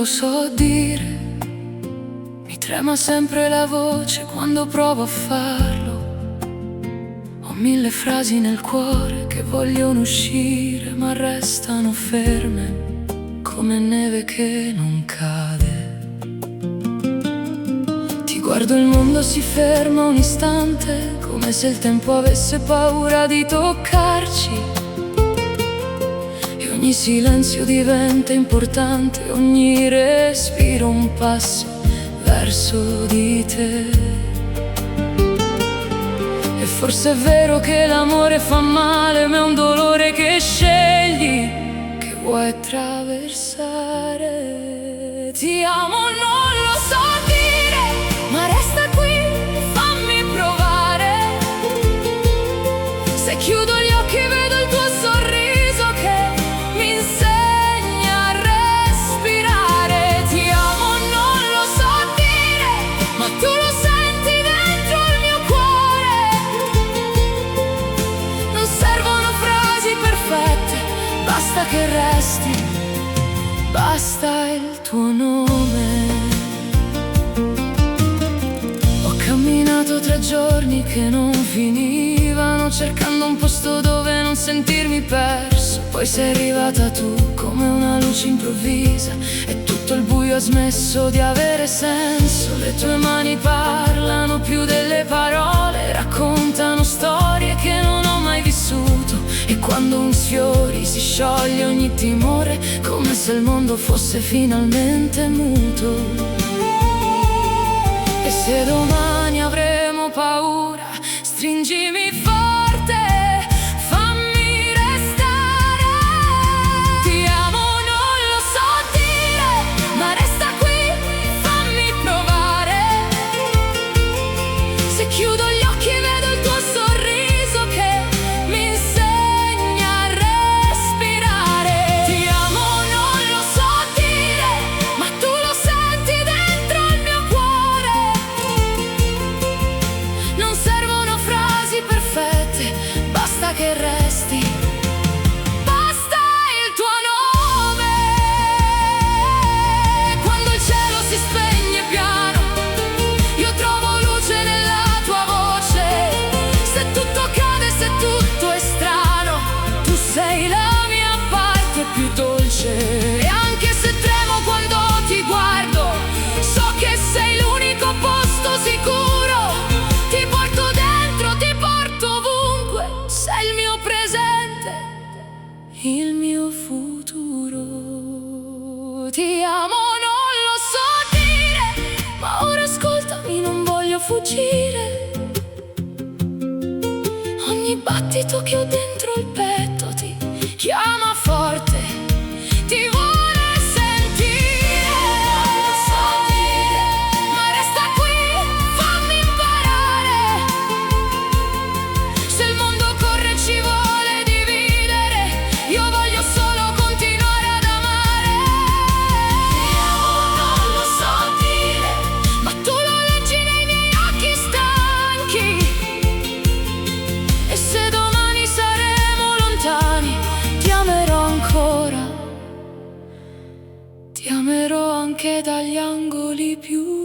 lo so dire, mi trema sempre la voce quando provo a farlo. Ho mille frasi nel cuore che vogliono uscire, ma restano ferme come neve che non cade. Ti guardo, il mondo si ferma un istante, come se il tempo avesse paura di toccarci. Ogni silenzio diventa importante, ogni respiro un passo verso di te. E forse è vero che l'amore fa male, ma è un dolore che scegli, che vuoi attraversare. Ti amo, non lo so dire, ma resta qui, fammi provare. Se chiudo gli occhi vedo il tuo sorriso che mi insegna a respirare. Ti amo, non lo so dire, ma tu lo senti dentro il mio cuore. Non servono frasi perfette, basta che resti, basta il tuo nome. Ho camminato 3 giorni che non finivano, cercando un posto dove non sentirmi perso. Poi sei arrivata tu come una luce improvvisa e tutto il buio ha smesso di avere senso. Le tue mani parlano più delle parole, raccontano storie che non ho mai vissuto. E quando un sfiori si scioglie ogni timore, come se il mondo fosse finalmente muto. E se domani avremo paura, stringimi forte, fammi restare. Ti amo, non lo so dire, ma resta qui, fammi provare. Se chiudo gli occhi vedo il tuo sorriso che mi insegna a respirare. Ti amo, non lo so dire, ma tu lo senti dentro il mio cuore. Non servono frasi perfette, basta che resti, basta il tuo nome. Quando il cielo si spegne piano, io trovo luce nella tua voce. Se tutto cade, se tutto è strano, tu sei la mia parte più dolce. E anche se tremo quando ti guardo, so che sei l'unico posto sicuro. Ti porto dentro, ti porto ovunque, sei il mio presente, il mio futuro. Ti amo, non lo so dire, ma ora ascoltami, non voglio fuggire. Ogni battito che ho dentro il petto ti chiama forte, ti vuole sentire. Non lo so dire, ma resta qui, fammi imparare. Se il mondo corre ci vuole dividere, io voglio solo continuare ad amare. Ti amo, non lo so dire, ma tu lo leggi nei miei occhi stanchi. E se domani saremo lontani, ti amerò ancora, ti amerò anche dagli angoli più